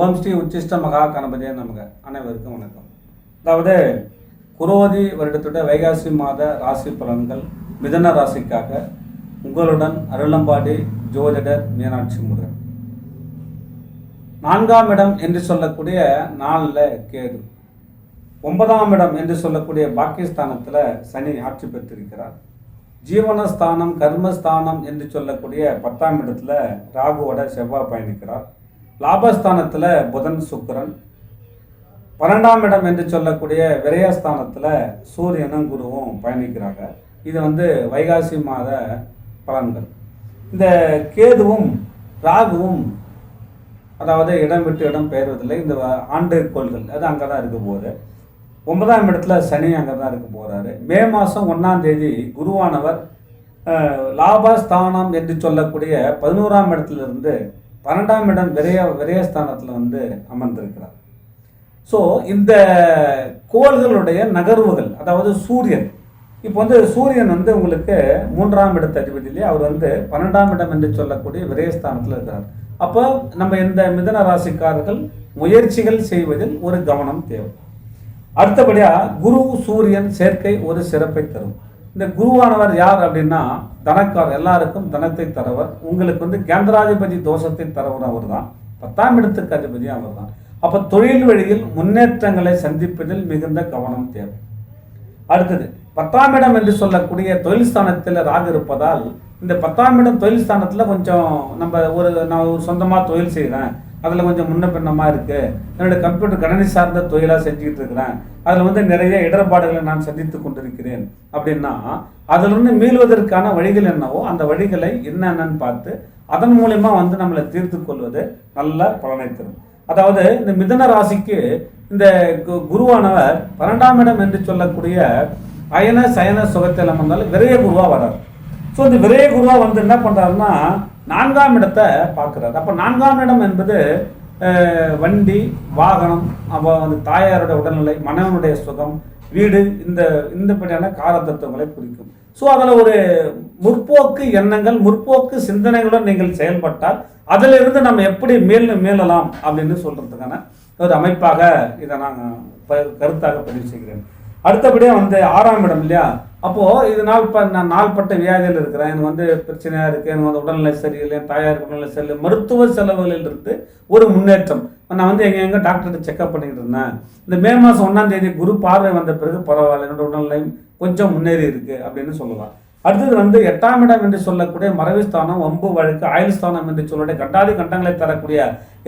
ஓம் ஸ்ரீ உச்சிஷ்ட மகா கணபதியே நமக. அனைவருக்கும் வணக்கம். அதாவது குரோதி வருடத்துடைய வைகாசி மாத ராசி பலன்கள் மிதன ராசிக்காக உங்களுடன் அருளம்பாடி ஜோதிடர் மீனாட்சி முருகன். 4ஆம் இடம் என்று சொல்லக்கூடிய 4ல் கேது, 9ஆம் இடம் என்று சொல்லக்கூடிய பாக்கியஸ்தானத்தில் சனி ஆட்சி பெற்றிருக்கிறார். ஜீவனஸ்தானம் கர்மஸ்தானம் என்று சொல்லக்கூடிய 10ஆம் இடத்துல ராகுவோட செவ்வாய் பயணிக்கிறார். லாபஸ்தானத்தில் புதன் சுக்கிரன், 12ஆம் இடம் என்று சொல்லக்கூடிய விரயஸ்தானத்தில் சூரியனும் குருவும் பயணிக்கிறாங்க. இது வைகாசி மாத பலன்கள். இந்த கேதுவும் ராகுவும் அதாவது இடம் விட்டு இடம் பெயர்வதில்லை. இந்த ஆண்டு கோள்கள் அது அங்கே தான் இருக்க போகுது. 9ஆம் இடத்துல சனி அங்கே தான் இருக்க போகிறாரு. மே மாதம் 1ஆம் தேதி குருவானவர் லாபஸ்தானம் என்று சொல்லக்கூடிய 11ஆம் இடத்துலேருந்து 12ஆம் இடம் விரயஸ்தானத்தில் அமர்ந்திருக்கிறார். ஸோ இந்த கோள்களுடைய நகர்வுகள், அதாவது சூரியன் இப்போ சூரியன் உங்களுக்கு 3ஆம் இடத்து அதிபதியிலே அவர் 12ஆம் இடம் என்று சொல்லக்கூடிய விரயஸ்தானத்தில் இருக்கிறார். அப்போ நம்ம இந்த மிதன ராசிக்காரர்கள் முயற்சிகள் செய்வதில் ஒரு கவனம் தேவை. அடுத்தபடியாக குரு சூரியன் சேர்க்கை ஒரு சிறப்பை தரும். இந்த குருவானவர் யார் அப்படின்னா தனக்கார், எல்லாருக்கும் தனத்தை தரவர். உங்களுக்கு கேந்திராதிபதி தோஷத்தை தரவர் அவர் தான். 10ஆம் இடத்துக்கு அதிபதி அவர் தான். அப்போ தொழில் வழியில் முன்னேற்றங்களை சந்திப்பதில் மிகுந்த கவனம் தேவை. அடுத்தது 10ஆம் இடம் என்று சொல்லக்கூடிய தொழில் ஸ்தானத்தில் ராகு இருப்பதால் இந்த 10ஆம் இடம் தொழில் ஸ்தானத்தில் கொஞ்சம் நான் ஒரு சொந்தமாக தொழில் செய்கிறேன், அதில் கொஞ்சம் முன்ன பின்னமாக இருக்குது, என்னுடைய கம்ப்யூட்டர் கணினி சார்ந்த தொழிலாக செஞ்சுக்கிட்டு இருக்கிறேன், அதில் நிறைய இடர்பாடுகளை நான் சந்தித்து கொண்டிருக்கிறேன் அப்படின்னா அதிலிருந்து மீள்வதற்கான வழிகள் என்னவோ அந்த வழிகளை என்னென்னு பார்த்து அதன் மூலமா நம்மளை தீர்த்து கொள்வது நல்ல பலனை தரும். அதாவது இந்த மிதன ராசிக்கு இந்த குருவானவர் 12ஆம் இடம் என்று சொல்லக்கூடிய அயன சயன சுகத்தில் அமர்ந்தாலும் விரைய குருவா வர்றார். ஸோ இந்த விரைய குருவா என்ன பண்ணுறாருன்னா 4ஆம் இடத்தை பார்க்குறாரு. அப்போ 4ஆம் இடம் என்பது வண்டி வாகனம், அப்போ தாயாரோட உடல்நிலை, மனைவனுடைய சுகம், வீடு, இந்த படியான காரத்தத்துவங்களை குறிக்கும். ஸோ அதில் ஒரு முற்போக்கு எண்ணங்கள், முற்போக்கு சிந்தனைகளுடன் நீங்கள் செயல்பட்டால் அதிலிருந்து நம்ம எப்படி மேலலாம் அப்படின்னு சொல்கிறதுக்கான ஒரு அமைப்பாக இதை நான் கருத்தாக பதிவு செய்கிறேன். அடுத்தபடியாக 6ஆம் இடம் இல்லையா, அப்போது இது நான் நாள்பட்ட வியாதியில் இருக்கிறேன், எனக்கு பிரச்சனையாக இருக்குது, எனக்கு உடல்நிலை சரியில்லை, தாயாருக்கு உடல்நிலை சரியில்லை, மருத்துவ செலவுகளில் இருந்து ஒரு முன்னேற்றம். நான் எங்கே டாக்டர்கிட்ட செக்அப் பண்ணிக்கிட்டு இருந்தேன். இந்த மே மாதம் 1ஆம் தேதி குரு பார்வை வந்த பிறகு பரவாயில்ல, என்னோட உடல்நிலை கொஞ்சம் முன்னேறி இருக்குது அப்படின்னு சொல்லலாம். அடுத்தது 8ஆம் இடம் என்று சொல்லக்கூடிய மறைவுஸ்தானம், வம்பு வழக்கு, ஆயுள் ஸ்தானம் என்று சொல்லக்கூடிய கண்டாதி கண்டங்களை தரக்கூடிய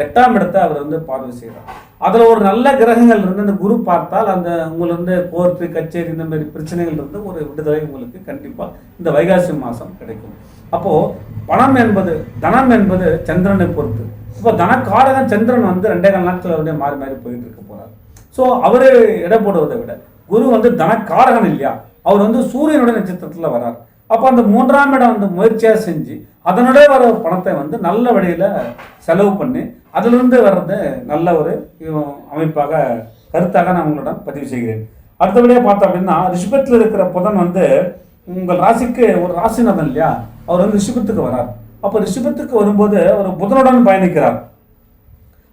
8ஆம் இடத்தை அவர் பார்வை செய்கிறார். அதில் ஒரு நல்ல கிரகங்கள் இருந்து அந்த குரு பார்த்தால் அந்த உங்களுக்கு கோர்ட்டு கச்சேரி இந்த மாதிரி பிரச்சனைகள் இருந்து ஒரு விடுதலை உங்களுக்கு கண்டிப்பாக இந்த வைகாசி மாதம் கிடைக்கும். அப்போது பணம் என்பது, தனம் என்பது சந்திரனை பொறுத்து. இப்போ தனக்காரகன் சந்திரன் 2.25 நாட்கள் மாறி மாறி போயிட்டு இருக்க போகிறார். ஸோ அவரே எடை போடுவதை விட குரு தனக்காரகன் இல்லையா, அவர் சூரியனுடைய நட்சத்திரத்தில் வரார். அப்போ அந்த 3ஆம் இடம் முயற்சியாக செஞ்சு அதனுடைய வர பணத்தை நல்ல வழியில் செலவு பண்ணி அதிலிருந்து வர்றது நல்ல ஒரு அமைப்பாக கருத்தாக நான் உங்களிடம் பதிவு செய்கிறேன். அடுத்தபடியாக பார்த்தோம் அப்படின்னா ரிஷபத்தில் இருக்கிற புதன் உங்கள் ராசிக்கு ஒரு ராசிநாதன் இல்லையா, அவர் ரிஷபத்துக்கு வரார். அப்போ ரிஷபத்துக்கு வரும்போது அவர் புதனுடன் பயணிக்கிறார்.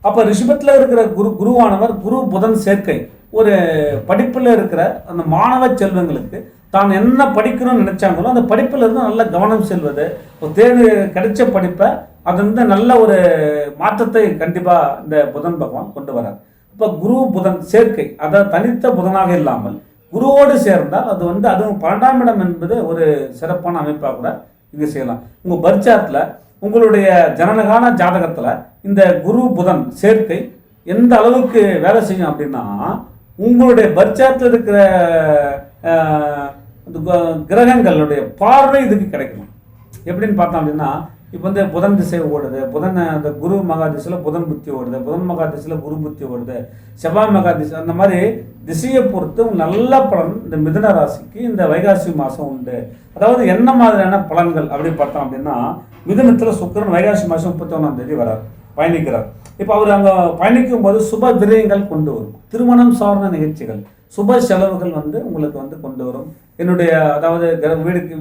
அப்போ ரிஷபத்தில் இருக்கிற குருவானவர் குரு புதன் சேர்க்கை ஒரு படிப்பில் இருக்கிற அந்த மாணவ செல்வங்களுக்கு தான் என்ன படிக்கணும்னு நினைச்சாங்களோ அந்த படிப்பில் இருந்து நல்ல கவனம் செல்வது, ஒரு தேர்வு கிடைச்ச படிப்பை அது நல்ல ஒரு மாற்றத்தை கண்டிப்பாக இந்த புதன் பகவான் கொண்டு வரார். இப்போ குரு புதன் சேர்க்கை, அதாவது தனித்த புதனாக இல்லாமல் குருவோடு சேர்ந்தால் அது அதுவும் 12ஆம் இடம் என்பது ஒரு சிறப்பான அமைப்பாக கூட இங்கே செய்யலாம். உங்கள் பர்ச்சாத்தில் உங்களுடைய ஜனனகால ஜாதகத்தில் இந்த குரு புதன் சேர்க்கை எந்த அளவுக்கு வேலை செய்யும் அப்படின்னா உங்களுடைய பர்ச்சாத்தில் இருக்கிற கிரகங்களுடைய பார்வை இதுக்கு கிடைக்கணும். எப்படின்னு பார்த்தோம் அப்படின்னா இப்போ புதன் திசை ஓடுது, புதன் அந்த குரு மகா திசையில் புதன் புத்தி ஓடுது, புதன் மகா திசையில் குரு புத்தி ஓடுது, செவ்வாய் மகா திசை, அந்த மாதிரி திசையை பொறுத்து நல்ல பலன் இந்த மிதுன ராசிக்கு இந்த வைகாசி மாதம் உண்டு. அதாவது என்ன மாதிரியான பலன்கள் அப்படின்னு பார்த்தோம் அப்படின்னா மிதுனத்தில் சுக்கிரன் வைகாசி மாதம் 31ஆம் தேதி வரார், பயணிக்கிறார். இப்போ அவர் அங்கே பயணிக்கும் போது சுப விரயங்கள் கொண்டு வரும், திருமணம் சார்ந்த நிகழ்ச்சிகள், சுப செலவுகள் உங்களுக்கு கொண்டு வரும், என்னுடைய அதாவது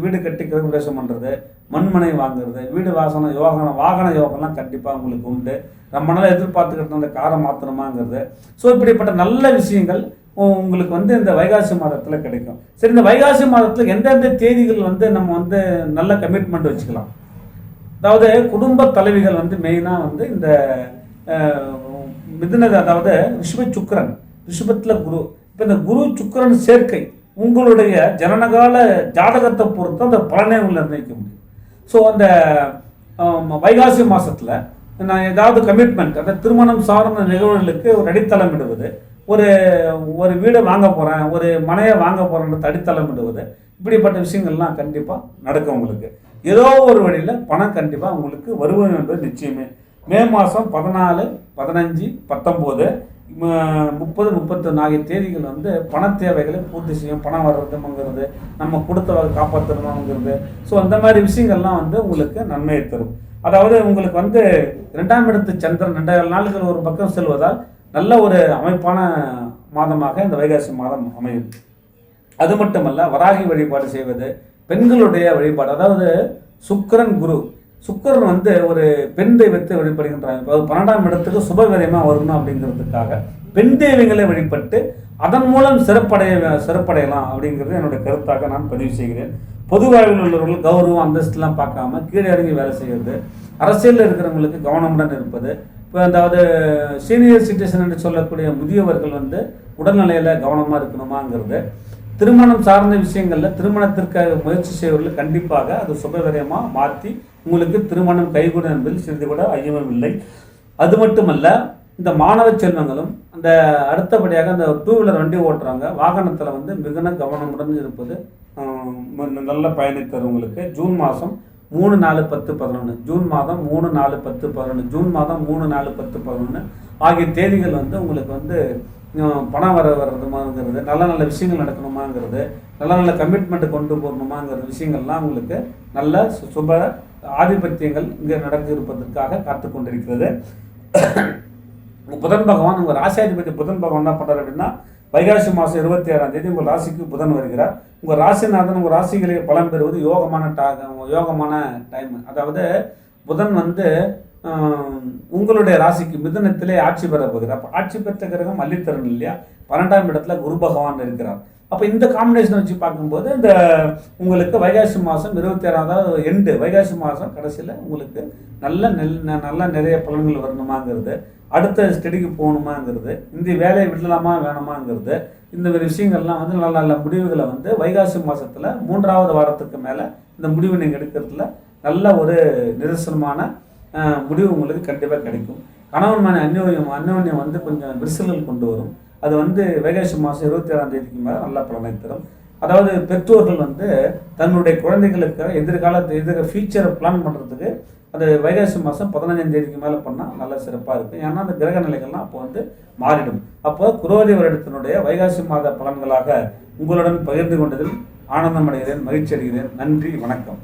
வீடு கட்டி கிரகப்பிரவேசம் பண்ணுறது, மண்மனை வாங்குறது, வீடு வாகன யோகம்லாம் கண்டிப்பாக உங்களுக்கு உண்டு. ரொம்ப நாள் எதிர்பார்த்துக்கிட்டு இருந்த காரை மாற்றணுமாங்கிறது. ஸோ இப்படிப்பட்ட நல்ல விஷயங்கள் உங்களுக்கு வந்து இந்த வைகாசி மாதத்தில் கிடைக்கும். சரி, இந்த வைகாசி மாதத்தில் எந்தெந்த தேதிகள் வந்து நம்ம வந்து நல்ல கமிட்மெண்ட் வச்சுக்கலாம்? அதாவது குடும்ப தலைவிகள் வந்து மெயினாக வந்து இந்த மிதுனது, அதாவது ரிஷபத்தில் குரு. இப்போ இந்த குரு சுக்கிரன் சேர்க்கை உங்களுடைய ஜனனகால ஜாதகத்தை பொறுத்து அந்த பலனை நிர்ணயிக்க முடியும். ஸோ அந்த வைகாசி மாதத்தில் நான் ஏதாவது கமிட்மெண்ட், அதாவது திருமணம் சார்ந்த நிகழ்வுகளுக்கு ஒரு அடித்தளம் இடுவது, ஒரு வீடை வாங்க போகிறேன், ஒரு மனையை வாங்க போகிறேன்றது அடித்தளம் இடுவது, இப்படிப்பட்ட விஷயங்கள்லாம் கண்டிப்பாக நடக்கும். உங்களுக்கு ஏதோ ஒரு வழியில் பணம் கண்டிப்பாக உங்களுக்கு வருவது என்பது நிச்சயமே. மே மாதம் 14, 15, 19, 30, 31 ஆகிய தேதிகள் வந்து பண தேவைகளை பூர்த்தி செய்யும். பணம் வர்றதுங்கிறது, நம்ம கொடுத்தவரை காப்பாற்றணுங்கிறது. ஸோ அந்த மாதிரி விஷயங்கள்லாம் வந்து உங்களுக்கு நன்மையை தரும். அதாவது உங்களுக்கு வந்து 2ஆம் இடத்து சந்திரன் 2 நாட்கள் ஒரு பக்கம் செல்வதால் நல்ல ஒரு அமைப்பான மாதமாக இந்த வைகாசி மாதம் அமையும். அது மட்டுமல்ல, வராகி வழிபாடு செய்வது, பெண்களுடைய வழிபாடு, அதாவது சுக்கிரன் வந்து ஒரு பெண் தெய்வத்தை வழிபடுகின்றாங்க. 12ஆம் இடத்துக்கு சுபவிரயமாக வரணும் அப்படிங்கிறதுக்காக பெண் தெய்வங்களை வழிபட்டு அதன் மூலம் சிறப்படையலாம் அப்படிங்கிறது என்னுடைய கருத்தாக நான் பதிவு செய்கிறேன். பொது வாழ்வில் உள்ளவர்கள் கௌரவம் அந்தஸ்துலாம் பார்க்காம கீழே இறங்கி வேலை செய்கிறது, அரசியலில் இருக்கிறவங்களுக்கு கவனமுடன் இருப்பது, இப்போ அதாவது சீனியர் சிட்டிசன் என்று சொல்லக்கூடிய முதியவர்கள் வந்து உடல்நிலையில் கவனமாக இருக்கணுமாங்கிறது, திருமணம் சார்ந்த விஷயங்களில் திருமணத்திற்காக முயற்சி செய்வர்கள் கண்டிப்பாக அது சுபவிரயமாக மாற்றி உங்களுக்கு திருமணம் கைகூடும் என்பதில் சிறிது கூட ஐயமில்லை. அது மட்டுமல்ல, இந்த மாணவ செல்வங்களும் அந்த அடுத்தபடியாக அந்த 2 வீலர் வண்டி ஓட்டுறாங்க, வாகனத்தில் வந்து மிகுந்த கவனமுடன் இருப்பது நல்ல பயனை தருவங்களுக்கு. ஜூன் மாதம் 3, 4, 10, 11, ஜூன் மாதம் 3, 4, 10, 11, ஜூன் மாதம் 3, 4, 10, 11 ஆகிய தேதிகள் வந்து உங்களுக்கு வந்து பணம் வர்றதுமாங்கிறது, நல்ல விஷயங்கள் நடக்கணுமாங்கிறது, நல்ல கமிட்மெண்ட் கொண்டு போகணுமாங்கிற விஷயங்கள்லாம் உங்களுக்கு நல்ல சுப ஆதிபத்தியங்கள் இங்கே நடக்க இருப்பதற்காக காத்து கொண்டிருக்கிறது. புதன் பகவான், உங்கள் ராசியாதிபதி புதன் பகவான் என்ன பண்ணுறாரு அப்படின்னா, வைகாசி மாதம் 26ஆம் தேதி உங்கள் ராசிக்கு புதன் வருகிறார். உங்கள் ராசிநாதன் உங்கள் ராசிகளை பலம் பெறுவது யோகமான டைம். அதாவது புதன் வந்து உங்களுடைய ராசிக்கு மிதுனத்திலே ஆட்சி பெற போகிறார். அப்போ ஆட்சி பெற்ற கிரகம் அள்ளித்தரன் இல்லையா, 12ஆம் இடத்துல குரு பகவான் இருக்கிறார். அப்போ இந்த காம்பினேஷன் வச்சு பார்க்கும்போது இந்த உங்களுக்கு வைகாசி மாதம் 26ஆம் வைகாசி மாதம் கடைசியில் உங்களுக்கு நல்ல நிறைய பலன்கள் வரணுமாங்கிறது, அடுத்த ஸ்டடிக்கு போகணுமாங்கிறது, இந்த வேலையை விடலாமா வேணாமாங்கிறது, இந்த மாதிரி விஷயங்கள்லாம் வந்து நல்ல முடிவுகளை வந்து வைகாசி மாதத்தில் 3ஆவது வாரத்துக்கு மேலே இந்த முடிவு நீங்கள் எடுக்கிறதுல நல்ல ஒரு நிதர்சனமான முடிவு உங்களுக்கு கண்டிப்பாக கிடைக்கும். கணவன் மனை அந்யோன்யம் வந்து கொஞ்சம் விரிசல்கள் கொண்டு வரும். அது வந்து வைகாசி மாதம் 27ஆம் தேதிக்கு மேலே நல்ல பலனை தரும். அதாவது பெற்றோர்கள் வந்து தன்னுடைய குழந்தைகளுக்கு ஃபியூச்சரை பிளான் பண்ணுறதுக்கு அது வைகாசி மாதம் 15ஆம் தேதிக்கு மேலே பண்ணால் நல்ல சிறப்பாக இருக்கும். ஏன்னா அந்த கிரக நிலைகள்லாம் அப்போ வந்து மாறிடும். அப்போ குரோதி வருடத்தினுடைய வைகாசி மாத பலன்களாக உங்களுடன் பகிர்ந்து கொண்டதில் ஆனந்தம் அடைகிறேன், மகிழ்ச்சி அடைகிறேன். நன்றி, வணக்கம்.